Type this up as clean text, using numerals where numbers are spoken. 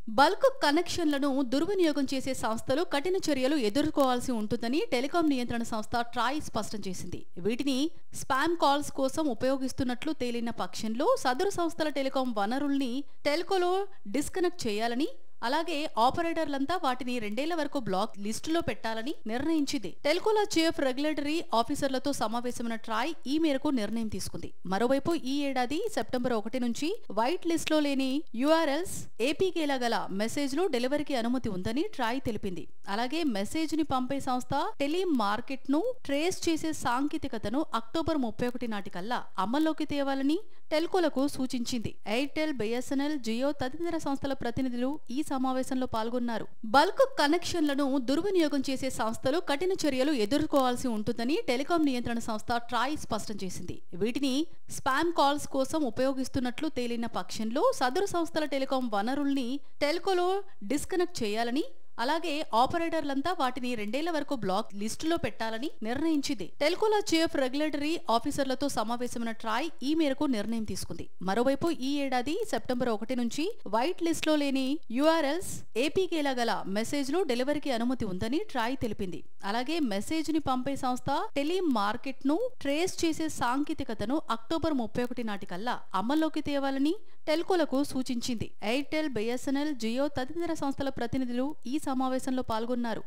Bulk కనెక్షన్లను దుర్వినియోగం చేసే సంస్థలు కఠిన చర్యలు ఎదుర్కోవాల్సి ఉంటుందని టెలికాం నియంత్రణ సంస్థ ట్రాయ్ స్పష్టం చేసింది. వీటిని స్పామ్ కాల్స్ కోసం ఉపయోగిస్తున్నట్లు తేలిన పక్షంలో సదరు సంస్థల టెలికాం వనరుల్ని టెల్కోలో డిస్కనెక్ట్ చేయాలని, అలాగే ఆపరేటర్లంతా వాటిని 2 ఏళ్ల వరకు బ్లాక్ లిస్టులో పెట్టాలని నిర్ణయించింది. టెల్కోల చీఫ్ రెగ్యులేటరీ ఆఫీసర్లతో సమావేశమైన ట్రాయ్ ఈ మేరకు నిర్ణయం తీసుకుంది. మరోవైపు ఈ ఏడాది సెప్టెంబర్ 1 నుంచి వైట్ లిస్టులో లేని URLs, APKల గల మెసేజ్లు డెలివరీకి అనుమతి ఉందని ట్రాయ్ తెలిపింది. అలాగే మెసేజ్ ని పంపే సంస్థ టెలిమార్కెట్ ను ట్రేస్ చేసే సాంకేతికతను అక్టోబర్ 31 నాటికల్లా అమల్లోకి తేవాలని టెల్కోలకు సూచించింది. ఎయిర్టెల్, BSNL, జియో తదితర సంస్థల ప్రతినిధులు ఈ సమావేశంలో పాల్గొన్నారు. బల్క్ కనెక్షన్లను దుర్వినియోగం చేసే సంస్థలు కఠిన చర్యలు ఎదుర్కోవాల్సి ఉంటుందని టెలికాం నియంత్రణ సంస్థ ట్రాయ్ స్పష్టం చేసింది. వీటిని స్పామ్ కాల్స్ కోసం ఉపయోగిస్తున్నట్లు తేలిన పక్షంలో సదరు సంస్థల టెలికాం వనరుల్ని టెల్కోలో డిస్కనెక్ట్ చేయాలని, అలాగే ఆపరేటర్లంతా వాటిని 2 ఏళ్ల వరకు బ్లాక్ లిస్టులో పెట్టాలని నిర్ణయించింది. టెల్కోల చీఫ్ రెగ్యులేటరీ ఆఫీసర్లతో సమావేశమైన ట్రాయ్ ఈ మేరకు నిర్ణయం తీసుకుంది. మరోవైపు ఈ ఏడాది సెప్టెంబర్ 1 నుంచి వైట్ లిస్టులో లేని URLs, APKల గల మెసేజ్లు డెలివరీకి అనుమతి ఉందని ట్రాయ్ తెలిపింది. అలాగే మెసేజ్ ని పంపే సంస్థ టెలిమార్కెట్ ను ట్రేస్ చేసే సాంకేతికతను అక్టోబర్ 31 నాటికల్లా అమల్లోకి తేవాలని టెల్కోలకు సూచించింది. ఎయిర్టెల్, BSNL, జియో తదితర సంస్థల ప్రతినిధులు ఈ సమావేశంలో పాల్గొన్నారు.